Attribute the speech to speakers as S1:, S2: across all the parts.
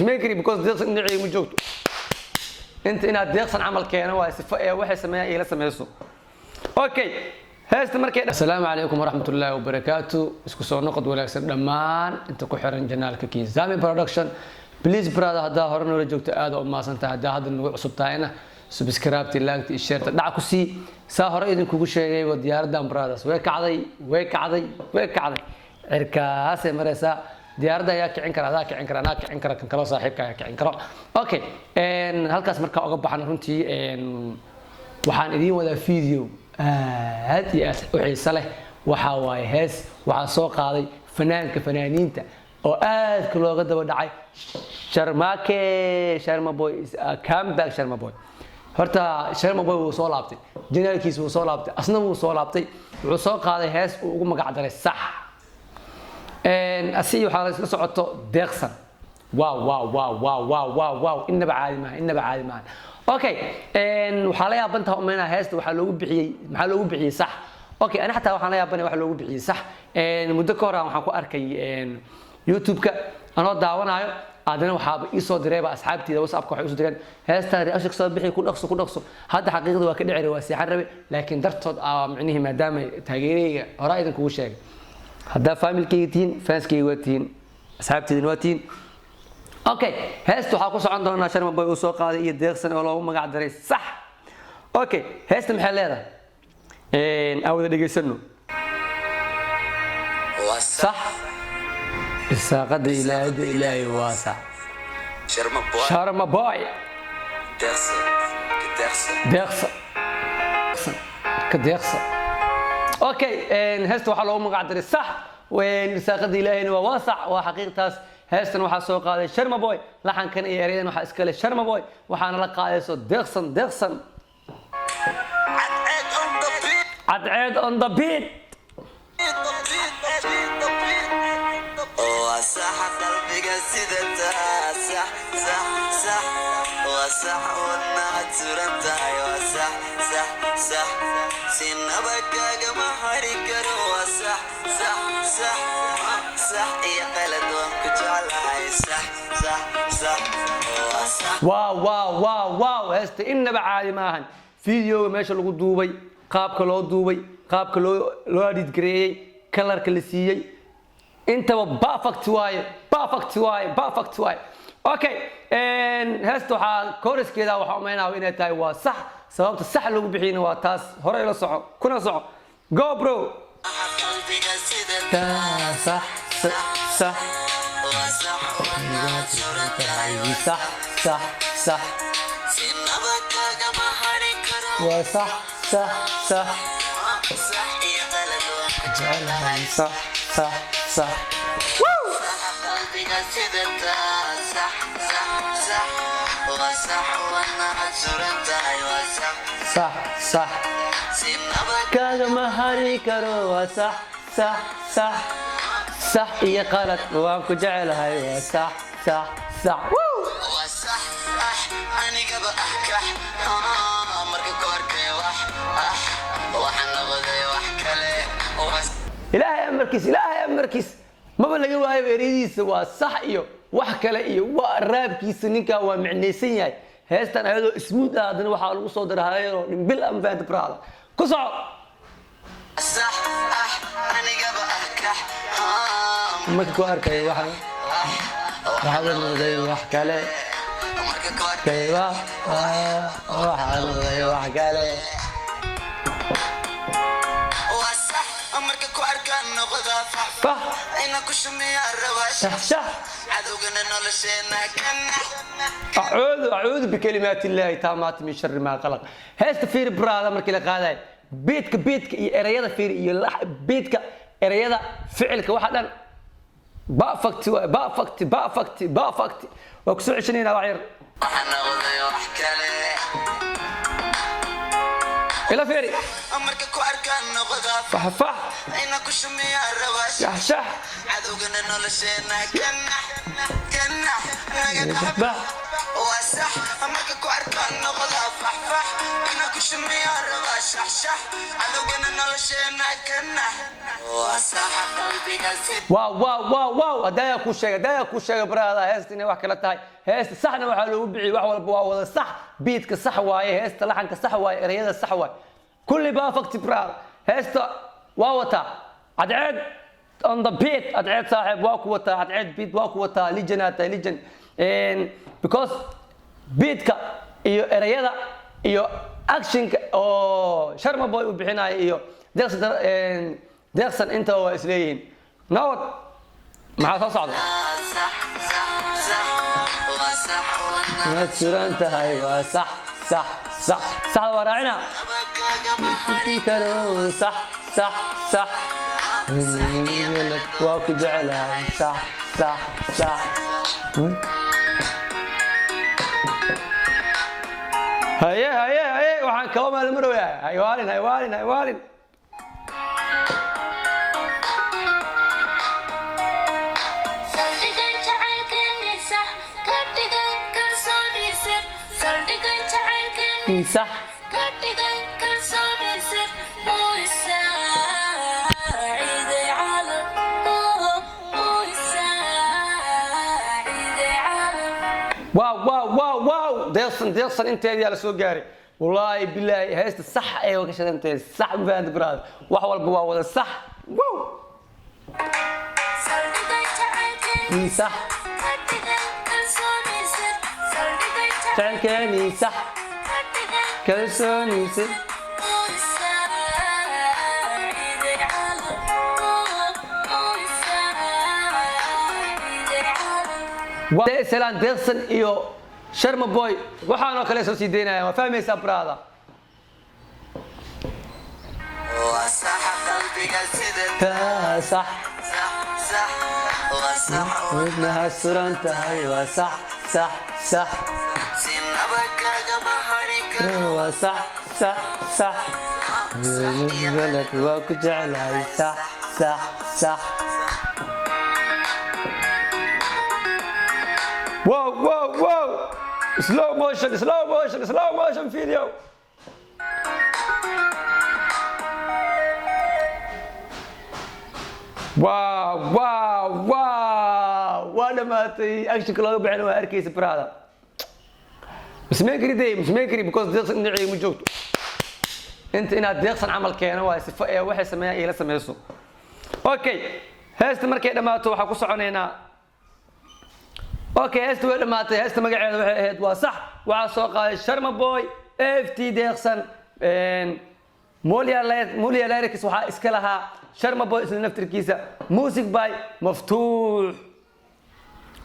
S1: سمين كري because deeqsan dhinacay ma joogto inta inaad deeqsan camal keeno waa sifo ee waxay sameeyaan ila sameeyso okay heesta markay assalaamu calaykum waraxmatullaahi wabarakaatu isku soo noqod wanaagsan dhammaan inta ku xiran janaalka Kizami production please brother hadaa hore noola joogto aad oo maasantahay hadaa hadda nagu cusub tahayna subscribe like share dhac ku sii saa hore idin kugu sheegay waa diyaaradan brothers way kacday cirkaas ee maraysa diyaaradda ayaa kicin kara anaa kicin kara kan kala saaxiibka ayaa kicin karo okay halkaas marka uga baxan runtii waxaan idin wadaa video aad iyo aad u xiiso leh waxa waaye hees waxa soo qaaday fanaaniinta oo aad looga daba dhacay Sharma Boy is a comeback Sharma Boy horta Sharma Boy wuu soo laabtay janaalkiisa wuu soo laabtay asna wuu soo laabtay wuxuu soo qaaday hees uu ugu magac daray sax asii waxa la isla socoto deeqsan wow inaba caadi maahan okay waxa la yaabantaa umeena heesta waxa loogu bixiyay sax okay ana xataa waxaan la yaabanay waxa loogu bixiyay sax muddo ka hor waxaan ku arkay YouTube-ka anoo daawanayo adana waxaaba ii soo direeba asxaabteyda WhatsApp-ka waxay u soo direen heesta reaction soo bixi ku dhaqso hadda xaqiiqadu waa ka dhicir waa seexan rabe laakiin dartood macnihi maadaama taageerayga hore aydan kugu sheegay hadda family-kayga tiin fans-kayga waa tiin asxaabteyda waa tiin okay heesta waxa ku socon doona Sharma Boy uu soo qaaday iyo deeqsan oo loogu magac daray sax okay heesta maxay leedahay awada dhageysano صح الساقد إلهي واسع شرما بوي كديخسر اوكي هستو waxaa loo magac daray sax وين الساقد إلهي واسع وحقيقتاس هستن waxaa soo qaaday Sharma Boy laxankan iyo ereyadan waxa iska leh Sharma Boy waxaana la qaadayso deeqsan عد on the beat
S2: صح قلبك سيدتا صح وصح والنعت سرنتا صح سنبك ما حركر وصح يا قلد وكجعلها صح
S1: واو هست إنما عادي maahan فيديو meesha lagu duubay qaabka loo duubay qaabka loo edit gareeyay colorka la siiyay intaba perfect waaye okay heesto waxa choruskeeda waxa umeynaa inay tahay waa sax sababta sax lagu bixiyay waa taas hore ila soco kuna soco go bro صح وصح صح صح كاغا ما هاري كرو صح يا قالت وانكو جعلها صح
S2: أنا قبل أحكح مركب كوركي وحنا غذي وحكلي
S1: إلهي أمركيس ما بلغي واي بيريديس waa sax iyo wax kale iyo waa raabkiisa ninka waa macnaysan yahay heestan ayadoo smooth aadna waxa lagu soo darahayo dhimbil am faad braada ku soco
S2: صح أنا قبل أحكح
S1: ma ku arkay waxa la leeyahay wax kale
S2: مركب كوركي
S1: kayba waxa la leeyahay wax kale
S2: مركب كوركي نقضى
S1: صح
S2: أنا كشمي الرواش
S1: صح
S2: عدونا نولشينا كنا
S1: أعوذ بكلمات الله تامات من شر ما خلق هست فير برادا markii la qaaday beedka iyo erayada fiir iyo beedka erayada ficilka waxa dhan perfect waa ku soo ceshanayna wax yar
S2: waxana waday wax kale
S1: ila fiiri
S2: amarka ku arkaan noqda
S1: fax
S2: ina ku shumiya rawash
S1: shax
S2: cadowgana nolosheena kana naga
S1: bah
S2: وصح أمرك كواركان نقضى فح ina ku shumiya rabaa shaxshax cadowgana nolosheena ka nax waa saxa qalbiga sid
S1: واو هدايا كل شيء برادة هست إني واحد كلا تاي هست صحنا وحلو بيعي واحد ولا صح بيتك صح واي هست لحنك صح واي رياضة صح واي كل بقى فقط برادة هست واوتا عدعد on the beat عدعد صاحب واكوتا عدعد بيت واكوتا لجن because بيتك إيو رياضة إيو أكشن أو شرم بوي وبحنا إيو ديرسن أنت وإسرائيل نوت مع تصعد انت هاي صح وراعنا صح واكو جعلها صح هيا وحن كوما المروية هيوالين صح واو ديرسن انت يا سو غاري والله بالله هيست صح ايوه كشد انت صح فاند براد wax walba waa wada sax wow صح تعالكني صح كلسوني صح سلام ديرسن iyo sharma boy waxaan oo kale soo siideynaa ma fahmaysaa brada
S2: صح qalbiga sideen
S1: صح ودنا سرنت هاي صح
S2: sinaba kaga bahari karo
S1: صح بالك واكو جعلها صح واو سلو موشن فيديو واو وانا ما اكشك لو بعين واركيس برادا مش ميكري بكوز ديقس نعي مجوجتو انت انا ديقسن عمل كينا waa sifa ee waxay sameeyay ila sameeyso okay heesta markay dhamaato waxa ku soconeena okay heesta way dhamaatay heesta magaceeda waxay ahayd waa sax waxa soo qaaday sharma boy ft deeqsan موليا ليركس waxa iska lahaa sharma boy isla naftirkiisa music by maftuux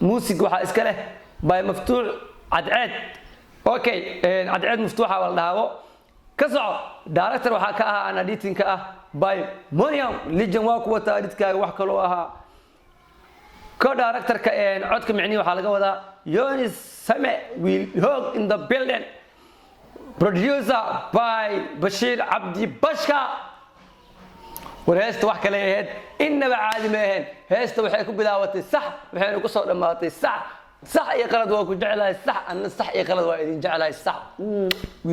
S1: music waxa iska leh by maftuux cadcad okay cadcad maftuuxa wal dhaabo ka soco director waxa ka ahaa ana editing ka ah by Moniam legend waa kuwa taadidkaaga wax kale oo ahaa ko director ka codka micni waxa laga wadaa Yonis Same will hog in the building producer by Bashir Abdi Bashka ورهست wax kale ahayd inaba caadi ma ahayn heesta waxay ku bilaawatay sax waxayna ku soo dhamaatay sax iyo qalad waa ku jecelahay sax anna sax iyo qalad waa idin jecelahay sax